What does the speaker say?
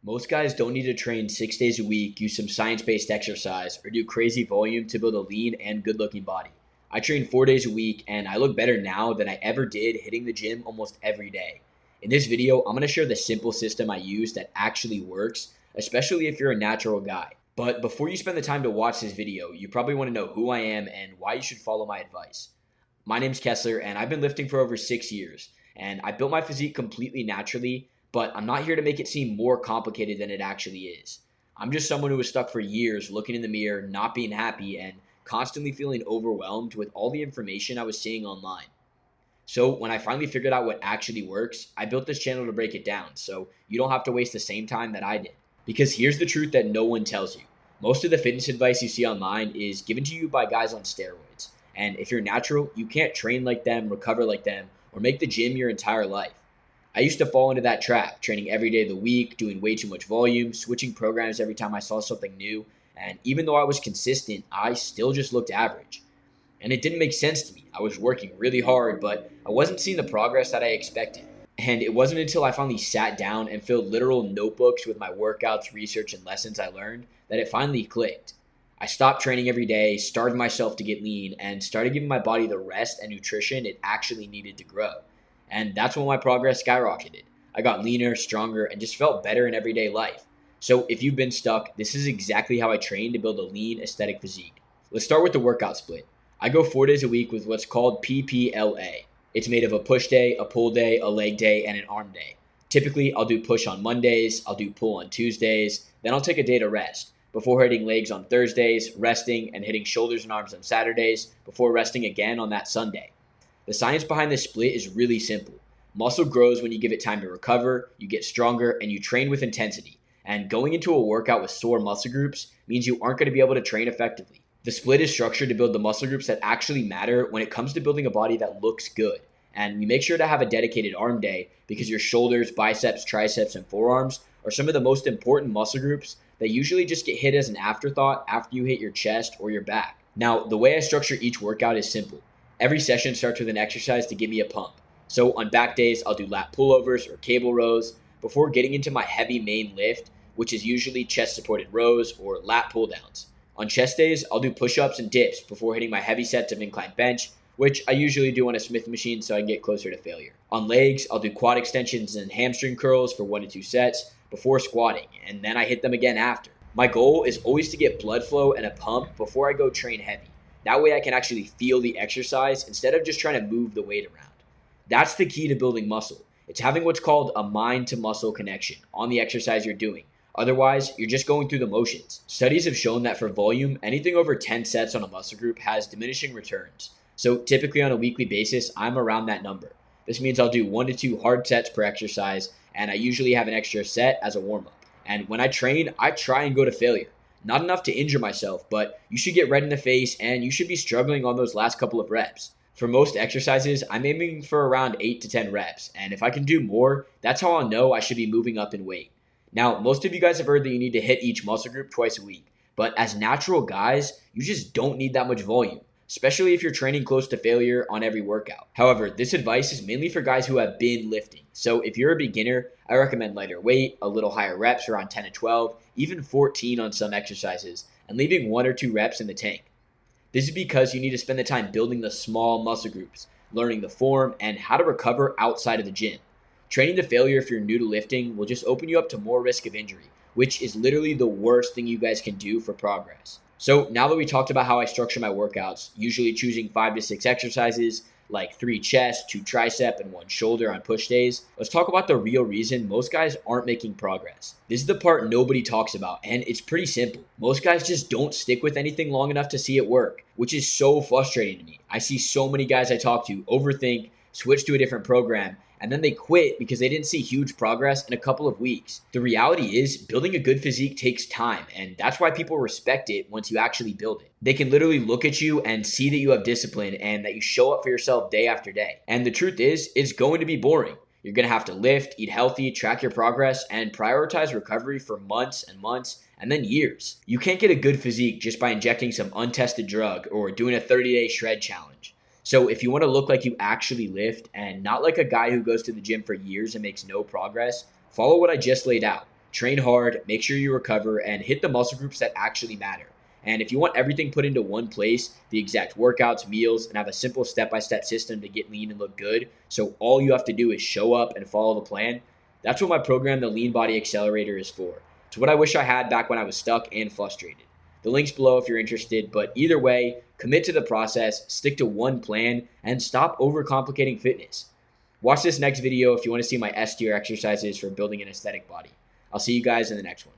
Most guys don't need to train 6 days a week, use some science based exercise, or do crazy volume to build a lean and good looking body. I train 4 days a week and I look better now than I ever did hitting the gym almost every day. In this video, I'm going to share the simple system I use that actually works, especially if you're a natural guy. But before you spend the time to watch this video, you probably want to know who I am and why you should follow my advice. My name's Kessler and I've been lifting for over 6 years, and I built my physique completely naturally, but I'm not here to make it seem more complicated than it actually is. I'm just someone who was stuck for years looking in the mirror, not being happy, and constantly feeling overwhelmed with all the information I was seeing online. So when I finally figured out what actually works, I built this channel to break it down so you don't have to waste the same time that I did. Because here's the truth that no one tells you. Most of the fitness advice you see online is given to you by guys on steroids. And if you're natural, you can't train like them, recover like them, or make the gym your entire life. I used to fall into that trap, training every day of the week, doing way too much volume, switching programs every time I saw something new, and even though I was consistent, I still just looked average. And it didn't make sense to me. I was working really hard, but I wasn't seeing the progress that I expected. And it wasn't until I finally sat down and filled literal notebooks with my workouts, research, and lessons I learned that it finally clicked. I stopped training every day, starved myself to get lean, and started giving my body the rest and nutrition it actually needed to grow. And that's when my progress skyrocketed. I got leaner, stronger, and just felt better in everyday life. So if you've been stuck, this is exactly how I train to build a lean, aesthetic physique. Let's start with the workout split. I go 4 days a week with what's called PPLA. It's made of a push day, a pull day, a leg day, and an arm day. Typically, I'll do push on Mondays, I'll do pull on Tuesdays, then I'll take a day to rest, before hitting legs on Thursdays, resting, and hitting shoulders and arms on Saturdays, before resting again on that Sunday. The science behind this split is really simple. Muscle grows when you give it time to recover, you get stronger, and you train with intensity. And going into a workout with sore muscle groups means you aren't going to be able to train effectively. The split is structured to build the muscle groups that actually matter when it comes to building a body that looks good. And we make sure to have a dedicated arm day because your shoulders, biceps, triceps, and forearms are some of the most important muscle groups that usually just get hit as an afterthought after you hit your chest or your back. Now, the way I structure each workout is simple. Every session starts with an exercise to give me a pump. So on back days, I'll do lat pullovers or cable rows before getting into my heavy main lift, which is usually chest supported rows or lat pull downs. On chest days, I'll do push-ups and dips before hitting my heavy sets of incline bench, which I usually do on a Smith machine so I can get closer to failure. On legs, I'll do quad extensions and hamstring curls for 1 to 2 sets before squatting, and then I hit them again after. My goal is always to get blood flow and a pump before I go train heavy. That way I can actually feel the exercise instead of just trying to move the weight around. That's the key to building muscle. It's having what's called a mind to muscle connection on the exercise you're doing. Otherwise, you're just going through the motions. Studies have shown that for volume, anything over 10 sets on a muscle group has diminishing returns. So typically on a weekly basis, I'm around that number. This means I'll do 1 to 2 hard sets per exercise, and I usually have an extra set as a warm-up. And when I train, I try and go to failure. Not enough to injure myself, but you should get red in the face and you should be struggling on those last couple of reps. For most exercises, I'm aiming for around 8 to 10 reps, and if I can do more, that's how I'll know I should be moving up in weight. Now, most of you guys have heard that you need to hit each muscle group twice a week, but as natural guys, you just don't need that much volume, especially if you're training close to failure on every workout. However, this advice is mainly for guys who have been lifting. So if you're a beginner, I recommend lighter weight, a little higher reps around 10 to 12, even 14 on some exercises, and leaving 1 or 2 reps in the tank. This is because you need to spend the time building the small muscle groups, learning the form, and how to recover outside of the gym. Training to failure if you're new to lifting will just open you up to more risk of injury, which is literally the worst thing you guys can do for progress. So now that we talked about how I structure my workouts, usually choosing 5 to 6 exercises, like 3 chest, 2 tricep, and 1 shoulder on push days, let's talk about the real reason most guys aren't making progress. This is the part nobody talks about, and it's pretty simple. Most guys just don't stick with anything long enough to see it work, which is so frustrating to me. I see so many guys I talk to overthink, switch to a different program, and then they quit because they didn't see huge progress in a couple of weeks. The reality is, building a good physique takes time, and that's why people respect it once you actually build it. They can literally look at you and see that you have discipline and that you show up for yourself day after day. And the truth is, it's going to be boring. You're going to have to lift, eat healthy, track your progress, and prioritize recovery for months and months, and then years. You can't get a good physique just by injecting some untested drug or doing a 30-day shred challenge. So if you want to look like you actually lift and not like a guy who goes to the gym for years and makes no progress, follow what I just laid out. Train hard, make sure you recover, and hit the muscle groups that actually matter. And if you want everything put into one place, the exact workouts, meals, and have a simple step-by-step system to get lean and look good, so all you have to do is show up and follow the plan, that's what my program, the Lean Body Accelerator, is for. It's what I wish I had back when I was stuck and frustrated. The link's below if you're interested, but either way, commit to the process, stick to one plan, and stop overcomplicating fitness. Watch this next video if you want to see my S tier exercises for building an aesthetic body. I'll see you guys in the next one.